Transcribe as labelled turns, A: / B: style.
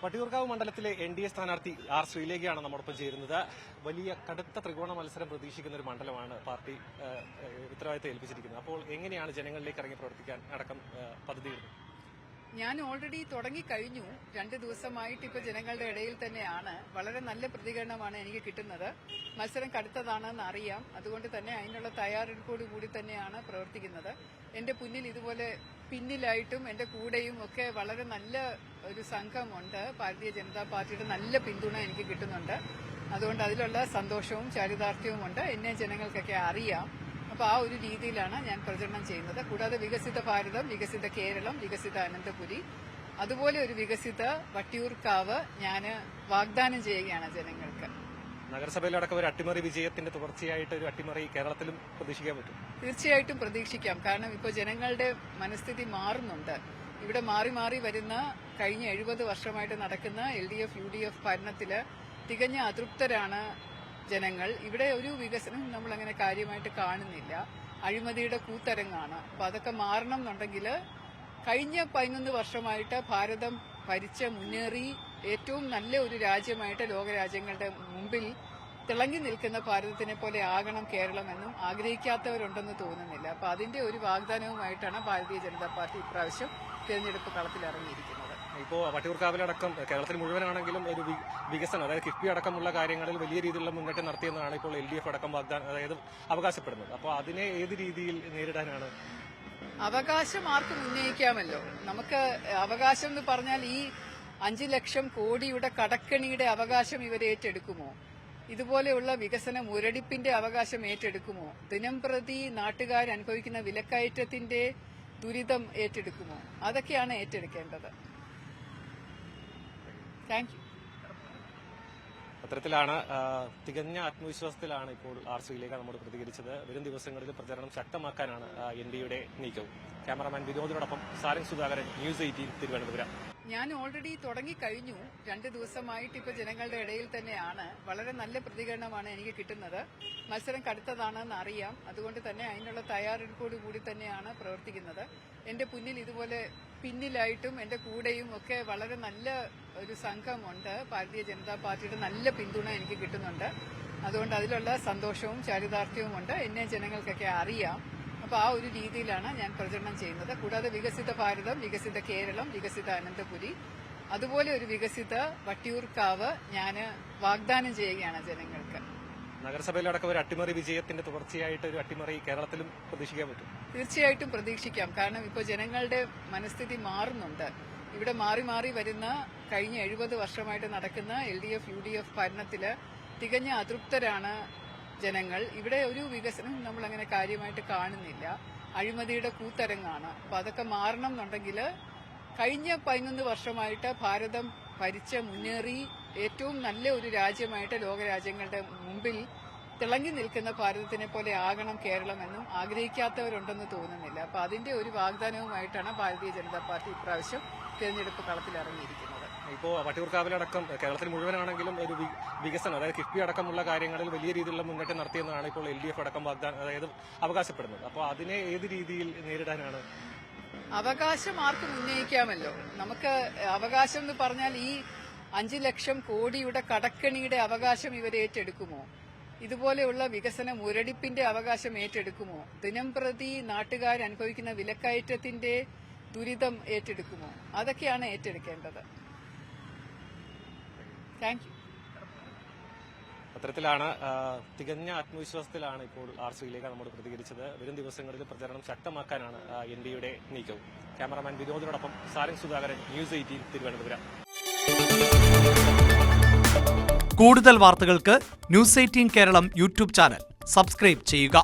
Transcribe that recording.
A: വട്ടിയൂർക്കാവ് മണ്ഡലത്തിലെ എൻ.ഡി.എ സ്ഥാനാർത്ഥി ആർ ശ്രീലേഖയാണ് നമ്മോടൊപ്പം ചേരുന്നത്. വലിയ കടുത്ത ത്രികോണ മത്സരം പ്രതീക്ഷിക്കുന്ന ഒരു മണ്ഡലമാണ് പാർട്ടി ഉത്തരവാദിത്തം ഏൽപ്പിച്ചിരിക്കുന്നത്. അപ്പോൾ എങ്ങനെയാണ് ജനങ്ങളിലേക്ക് ഇറങ്ങി പ്രവർത്തിക്കാൻ അടക്കം പദ്ധതിയിടുന്നത്?
B: ഞാൻ ഓൾറെഡി തുടങ്ങിക്കഴിഞ്ഞു. 2 ദിവസമായിട്ട് ഇപ്പോൾ ജനങ്ങളുടെ ഇടയിൽ തന്നെയാണ്. വളരെ നല്ല പ്രതികരണമാണ് എനിക്ക് കിട്ടുന്നത്. മത്സരം കടുത്തതാണെന്ന് അറിയാം. അതുകൊണ്ട് തന്നെ അതിനുള്ള തയ്യാറെടുപ്പോടു കൂടി തന്നെയാണ് പ്രവർത്തിക്കുന്നത്. എന്റെ ഇതുപോലെ പിന്നിലായിട്ടും എന്റെ കൂടെയും ഒക്കെ വളരെ നല്ല ഒരു സംഘമുണ്ട്. ഭാരതീയ ജനതാ പാർട്ടിയുടെ നല്ല പിന്തുണ എനിക്ക് കിട്ടുന്നുണ്ട്. അതുകൊണ്ട് അതിലുള്ള സന്തോഷവും ചാരിതാർത്ഥ്യവും ഉണ്ട്. എന്നെ ജനങ്ങൾക്കൊക്കെ അറിയാം. അപ്പോൾ ആ ഒരു രീതിയിലാണ് ഞാൻ പ്രചരണം ചെയ്യുന്നത്. കൂടാതെ വികസിത ഭാരതം, വികസിത കേരളം, വികസിത അനന്തപുരി, അതുപോലെ ഒരു വികസിത വട്ടിയൂർക്കാവ് ഞാൻ വാഗ്ദാനം ചെയ്യുകയാണ് ജനങ്ങൾക്ക്.
A: നഗരസഭയിലടക്കം ഒരു അട്ടിമറി വിജയത്തിന്റെ തുടർച്ചയായിട്ട് ഒരു അട്ടിമറി കേരളത്തിലും പ്രതീക്ഷിക്കാൻ പറ്റും?
B: തീർച്ചയായിട്ടും പ്രതീക്ഷിക്കാം. കാരണം ഇപ്പോൾ ജനങ്ങളുടെ മനസ്ഥിതി മാറുന്നുണ്ട്. ഇവിടെ മാറി മാറി വരുന്ന കഴിഞ്ഞ 70 വർഷമായിട്ട് നടക്കുന്ന LDF UDF ഭരണത്തില് തികഞ്ഞ അതൃപ്തരാണ് ജനങ്ങൾ. ഇവിടെ ഒരു വികസനം നമ്മൾ അങ്ങനെ കാര്യമായിട്ട് കാണുന്നില്ല. അഴിമതിയുടെ കൂത്തരങ്ങാണ്. അപ്പൊ അതൊക്കെ മാറണം എന്നുണ്ടെങ്കിൽ കഴിഞ്ഞ 11 വർഷമായിട്ട് ഭാരതം ഭരിച്ച് മുന്നേറി ഏറ്റവും നല്ല ഒരു രാജ്യമായിട്ട് ലോകരാജ്യങ്ങളുടെ മുമ്പിൽ തിളങ്ങി നിൽക്കുന്ന ഭാരതത്തിനെ പോലെ ആകണം കേരളമെന്നും ആഗ്രഹിക്കാത്തവരുണ്ടെന്ന് തോന്നുന്നില്ല. അപ്പൊ അതിന്റെ ഒരു വാഗ്ദാനവുമായിട്ടാണ് ഭാരതീയ ജനതാ പാർട്ടി ഇപ്രാവശ്യം തെരഞ്ഞെടുപ്പ് കളത്തിലിറങ്ങിയിരിക്കുന്നത്.
A: ഇപ്പോൾ വട്ടിയൂർക്കാവിലടക്കം കേരളത്തിൽ മുഴുവനാണെങ്കിലും ഒരു വികസനം, അതായത് കിഫ്ബി അടക്കമുള്ള കാര്യങ്ങളിൽ വലിയ രീതിയിലുള്ള മുന്നേറ്റം നടത്തിയെന്നാണ് ഇപ്പോൾ LDF അടക്കം അവകാശപ്പെടുന്നത്. അപ്പോൾ അതിനെ ഏത് രീതിയിൽ നേരിടാനാണ്?
B: അവകാശം ആർക്കും ഉന്നയിക്കാമല്ലോ. നമുക്ക് അവകാശം എന്ന് പറഞ്ഞാൽ ഈ 5 ലക്ഷം കോടിയുടെ കടക്കണിയുടെ അവകാശം ഇവർ ഏറ്റെടുക്കുമോ? ഇതുപോലെയുള്ള വികസന മുരടിപ്പിന്റെ അവകാശം ഏറ്റെടുക്കുമോ? ദിനംപ്രതി നാട്ടുകാർ അനുഭവിക്കുന്ന വിലക്കയറ്റത്തിന്റെ ദുരിതം ഏറ്റെടുക്കുമോ? അതൊക്കെയാണ് ഏറ്റെടുക്കേണ്ടത്. Thank you.
A: അത്തരത്തിലാണ് തികഞ്ഞ ആത്മവിശ്വാസത്തിലാണ് ഇപ്പോൾ ആർ ശ്രീലേഖ നമ്മോട് പ്രതികരിച്ചത്. വരും ദിവസങ്ങളിൽ പ്രചരണം ശക്തമാക്കാനാണ് NDAയുടെ നീക്കവും. ക്യാമറാമാൻ വിനോദിനോടൊപ്പം സാരംഗ് സുധാകരൻ, ന്യൂസ് 18 തിരുവനന്തപുരം.
B: ഞാൻ ഓൾറെഡി തുടങ്ങിക്കഴിഞ്ഞു. 2 ദിവസമായിട്ട് ഇപ്പോൾ ജനങ്ങളുടെ ഇടയിൽ തന്നെയാണ്. വളരെ നല്ല പ്രതികരണമാണ് എനിക്ക് കിട്ടുന്നത്. മത്സരം കടുത്തതാണെന്ന് അറിയാം. അതുകൊണ്ട് തന്നെ അതിനുള്ള തയ്യാറെടുപ്പോടു കൂടി തന്നെയാണ് പ്രവർത്തിക്കുന്നത്. എന്റെ ഇതുപോലെ പിന്നിലായിട്ടും എന്റെ കൂടെയും ഒക്കെ വളരെ നല്ല ഒരു സംഘമുണ്ട്. ഭാരതീയ ജനതാ പാർട്ടിയുടെ നല്ല പിന്തുണ എനിക്ക് കിട്ടുന്നുണ്ട്. അതുകൊണ്ട് അതിലുള്ള സന്തോഷവും ചാരിതാർത്ഥ്യവും ഉണ്ട്. എന്നെ ജനങ്ങൾക്കൊക്കെ അറിയാം. അപ്പൊ ആ ഒരു രീതിയിലാണ് ഞാൻ പ്രചരണം ചെയ്യുന്നത്. കൂടാതെ വികസിത ഭാരതം, വികസിത കേരളം, വികസിത അനന്തപുരി, അതുപോലെ ഒരു വികസിത വട്ടിയൂർക്കാവ് ഞാൻ വാഗ്ദാനം ചെയ്യുകയാണ് ജനങ്ങൾക്ക്.
A: നഗരസഭയിലടക്കം ഒരു അട്ടിമറി വിജയത്തിന്റെ തുടർച്ചയായിട്ട് ഒരു അട്ടിമറി കേരളത്തിലും പ്രതീക്ഷിക്കാൻ പറ്റും?
B: തീർച്ചയായിട്ടും പ്രതീക്ഷിക്കാം. കാരണം ഇപ്പോൾ ജനങ്ങളുടെ മനസ്ഥിതി മാറുന്നുണ്ട്. ഇവിടെ മാറി മാറി വരുന്ന കഴിഞ്ഞ 70 വർഷമായിട്ട് നടക്കുന്ന LDF UDF ഭരണത്തില് തികഞ്ഞ അതൃപ്തരാണ് ജനങ്ങൾ. ഇവിടെ ഒരു വികസനം നമ്മൾ അങ്ങനെ കാര്യമായിട്ട് കാണുന്നില്ല. അഴിമതിയുടെ കൂത്തരങ്ങാണ്. അപ്പൊ അതൊക്കെ മാറണം എന്നുണ്ടെങ്കിൽ കഴിഞ്ഞ 11 വർഷമായിട്ട് ഭാരതം ഭരിച്ച് മുന്നേറി ഏറ്റവും നല്ല ഒരു രാജ്യമായിട്ട് ലോകരാജ്യങ്ങളുടെ മുമ്പിൽ തിളങ്ങി നിൽക്കുന്ന ഭാരതത്തിനെ പോലെ ആകണം കേരളമെന്നും ആഗ്രഹിക്കാത്തവരുണ്ടെന്ന് തോന്നുന്നില്ല. അപ്പൊ അതിന്റെ ഒരു വാഗ്ദാനവുമായിട്ടാണ് ഭാരതീയ ജനതാ പാർട്ടി ഇപ്രാവശ്യം തെരഞ്ഞെടുപ്പ് കളത്തിലിറങ്ങിയിരിക്കുന്നത്.
A: ഇപ്പോൾ വട്ടിയൂർക്കാവിലടക്കം കേരളത്തിൽ മുഴുവനാണെങ്കിലും ഒരു വികസനം, അതായത് കിഫ്ബി അടക്കമുള്ള കാര്യങ്ങളിൽ വലിയ രീതിയിലുള്ള മുന്നേറ്റം നടത്തിയെന്നാണ് ഇപ്പോൾ LDF അടക്കം അവകാശപ്പെടുന്നത്. അപ്പോൾ അതിനെ ഏത് രീതിയിൽ നേരിടാനാണ്?
B: അവകാശം ആർക്കും ഉന്നയിക്കാമല്ലോ. നമുക്ക് അവകാശം എന്ന് പറഞ്ഞാൽ ഈ 5 ലക്ഷം കോടിയുടെ കടക്കണിയുടെ അവകാശം ഇവർ ഏറ്റെടുക്കുമോ? ഇതുപോലെയുള്ള വികസന മുരടിപ്പിന്റെ അവകാശം ഏറ്റെടുക്കുമോ? ദിനംപ്രതി നാട്ടുകാർ അനുഭവിക്കുന്ന വിലക്കയറ്റത്തിന്റെ ദുരിതം ഏറ്റെടുക്കുമോ? അതൊക്കെയാണ് ഏറ്റെടുക്കേണ്ടത്. Thank you.
A: അത്തരത്തിലാണ് തികഞ്ഞ ആത്മവിശ്വാസത്തിലാണ് ഇപ്പോൾ ആർ ശ്രീലേഖ നമ്മോട് പ്രതികരിച്ചത്. വരും ദിവസങ്ങളിൽ പ്രചരണം ശക്തമാക്കാനാണ് NDAയുടെ നീക്കവും. ക്യാമറാമാൻ വിനോദിനോടൊപ്പം സാരംഗ് സുധാകരൻ, ന്യൂസ് 18 തിരുവനന്തപുരം.
C: കൂടുതൽ വാർത്തകൾക്ക് news 18 Keralam YouTube channel subscribe ചെയ്യുക.